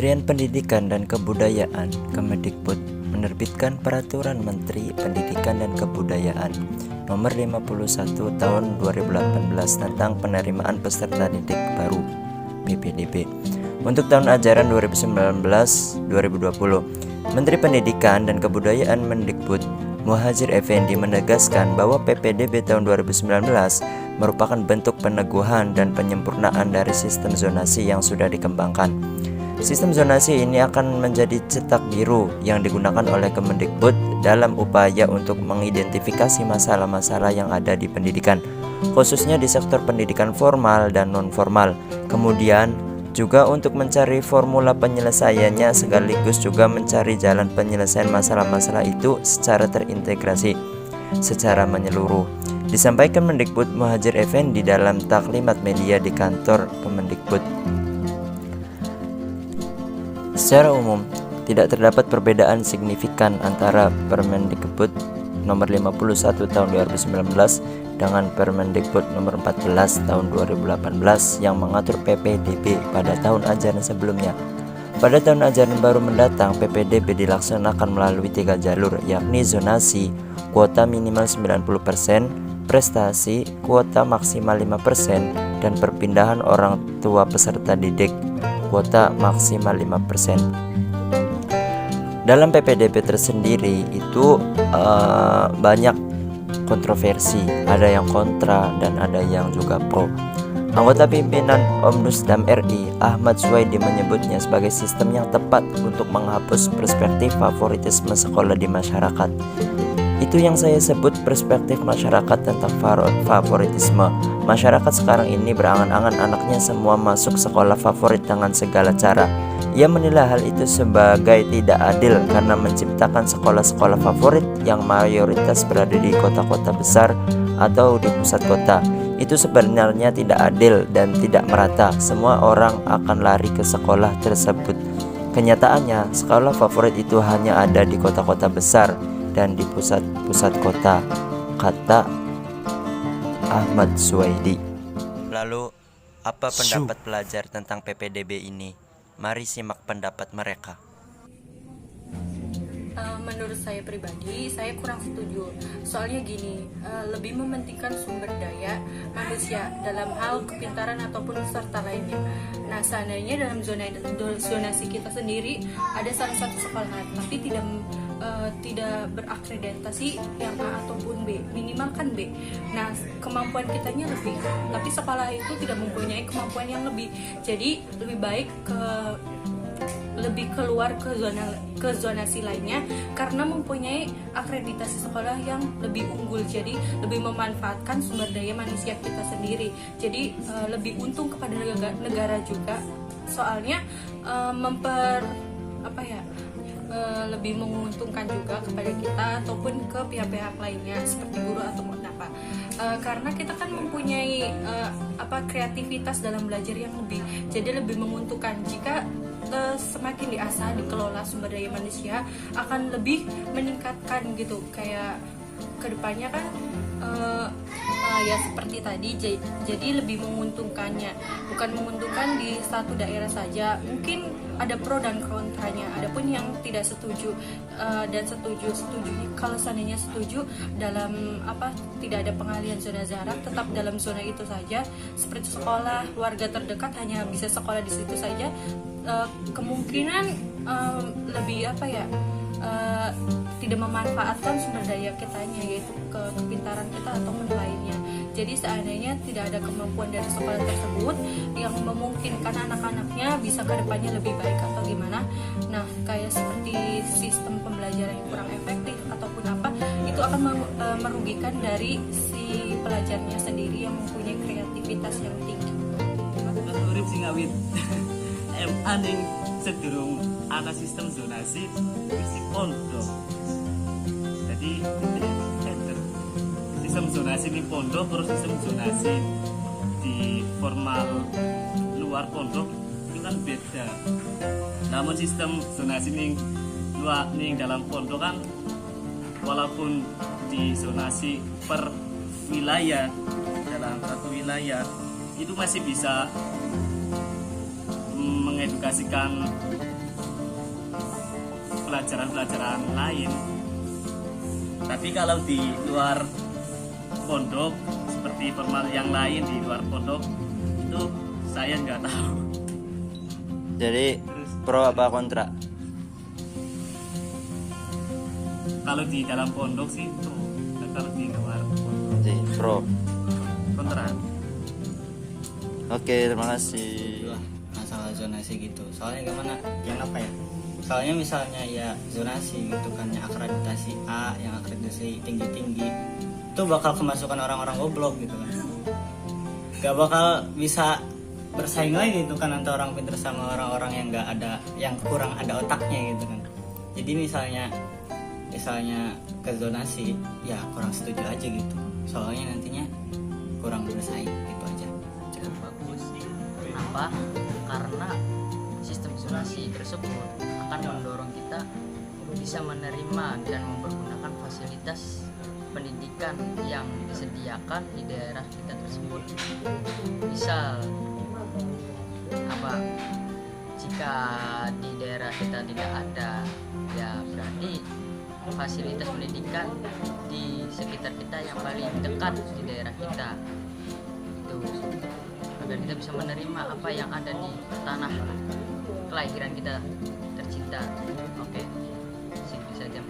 Kementerian Pendidikan dan Kebudayaan Kemendikbud menerbitkan Peraturan Menteri Pendidikan dan Kebudayaan Nomor 51 Tahun 2018 tentang penerimaan peserta didik baru (PPDB) untuk tahun ajaran 2019-2020. Menteri Pendidikan dan Kebudayaan Mendikbud Muhadjir Effendi menegaskan bahwa PPDB tahun 2019 merupakan bentuk peneguhan dan penyempurnaan dari sistem zonasi yang sudah dikembangkan. Sistem zonasi ini akan menjadi cetak biru yang digunakan oleh Kemendikbud dalam upaya untuk mengidentifikasi masalah-masalah yang ada di pendidikan, khususnya di sektor pendidikan formal dan non-formal. Kemudian juga untuk mencari formula penyelesaiannya sekaligus juga mencari jalan penyelesaian masalah-masalah itu secara terintegrasi, secara menyeluruh. Disampaikan Mendikbud Muhadjir Effendi dalam taklimat media di kantor Kemendikbud. Secara umum, tidak terdapat perbedaan signifikan antara Permendikbud Nomor 51 Tahun 2019 dengan Permendikbud Nomor 14 Tahun 2018 yang mengatur PPDB pada tahun ajaran sebelumnya. Pada tahun ajaran baru mendatang, PPDB dilaksanakan melalui 3 jalur, yakni zonasi, kuota minimal 90%, prestasi, kuota maksimal 5%, dan perpindahan orang tua peserta didik, kuota maksimal 5%. Dalam PPDB tersendiri itu banyak kontroversi, ada yang kontra dan ada yang juga pro. Anggota pimpinan Omnusdam RI Ahmad Suwaidi menyebutnya sebagai sistem yang tepat untuk menghapus perspektif favoritisme sekolah di masyarakat. Itu yang saya sebut perspektif masyarakat tentang favoritisme. Masyarakat sekarang ini berangan-angan anaknya semua masuk sekolah favorit dengan segala cara. Ia menilai hal itu sebagai tidak adil karena menciptakan sekolah-sekolah favorit yang mayoritas berada di kota-kota besar atau di pusat kota. Itu sebenarnya tidak adil dan tidak merata. Semua orang akan lari ke sekolah tersebut. Kenyataannya, sekolah favorit itu hanya ada di kota-kota besar dan di pusat-pusat kota, kata Ahmad Suwaidi. Lalu, apa pendapat pelajar tentang PPDB ini? Mari simak pendapat mereka. Menurut saya pribadi, saya kurang setuju. Soalnya gini, lebih mementingkan sumber daya manusia dalam hal kepintaran ataupun serta lainnya. Nah, seandainya dalam zonasi kita sendiri ada salah satu sekolah tapi tidak berakreditasi yang A ataupun B, minimal kan B. Nah, kemampuan kitanya lebih, tapi sekolah itu tidak mempunyai kemampuan yang lebih. Jadi lebih baik lebih keluar ke zonasi lainnya karena mempunyai akreditasi sekolah yang lebih unggul, jadi lebih memanfaatkan sumber daya manusia kita sendiri, jadi lebih untung kepada negara juga, soalnya lebih menguntungkan juga kepada kita ataupun ke pihak-pihak lainnya seperti guru ataupun apa, karena kita kan mempunyai kreativitas dalam belajar yang lebih, jadi lebih menguntungkan jika semakin diasah dikelola sumber daya manusia akan lebih meningkatkan gitu, kayak kedepannya kan ya seperti tadi, jadi lebih menguntungkannya, bukan menguntungkan di satu daerah saja. Mungkin ada pro dan kontranya, adapun yang tidak setuju dan setuju kalau seandainya setuju dalam tidak ada pengalihan zona jarak, tetap dalam zona itu saja, seperti sekolah warga terdekat hanya bisa sekolah di situ saja, kemungkinan lebih tidak memanfaatkan sumber daya kitanya, yaitu kepintaran kita ataupun lainnya. Jadi seandainya tidak ada kemampuan dari sekolah tersebut yang memungkinkan anak-anaknya bisa ke depannya lebih baik atau gimana, nah kayak seperti sistem pembelajaran yang kurang efektif ataupun itu akan merugikan dari si pelajarnya sendiri yang mempunyai kreativitas yang tinggi. Urip sing awit MA ning sedurung ana sistem zonasi wis pondok. Jadi sistem zonasi di pondok terus sistem zonasi di formal luar pondok itu kan beda. Namun sistem zonasi ning dalam pondok kan walaupun di zonasi per wilayah dalam satu wilayah itu masih bisa mengedukasikan pelajaran-pelajaran lain. Tapi kalau di luar pondok seperti formal yang lain di luar pondok itu saya nggak tahu. Jadi pro apa kontra? Kalau di dalam pondok sih itu, kalau di luar pondok Jadi pro. kontra. Oke, terima kasih. Itulah masalah zonasi gitu. Soalnya gimana? Yang apa ya? Soalnya misalnya ya zonasi gitu kan, yang akreditasi A, yang akreditasi tinggi-tinggi, itu bakal kemasukan orang-orang goblok gitu kan. Gak bakal bisa bersaing lagi gitu kan antara orang pintar sama orang-orang yang nggak ada, yang kurang ada otaknya gitu kan. Jadi misalnya ke zonasi ya kurang setuju aja gitu. Soalnya nantinya kurang bersaing gitu aja. Cukup bagus. Kenapa? Karena sistem zonasi tersebut akan mendorong kita bisa menerima dan mempergunakan fasilitas pendidikan yang disediakan di daerah kita tersebut. Misal apa, jika di daerah kita tidak ada, ya berarti fasilitas pendidikan di sekitar kita yang paling dekat di daerah kita itu, agar kita bisa menerima apa yang ada di tanah kelahiran kita tercinta. Oke, segitu saja.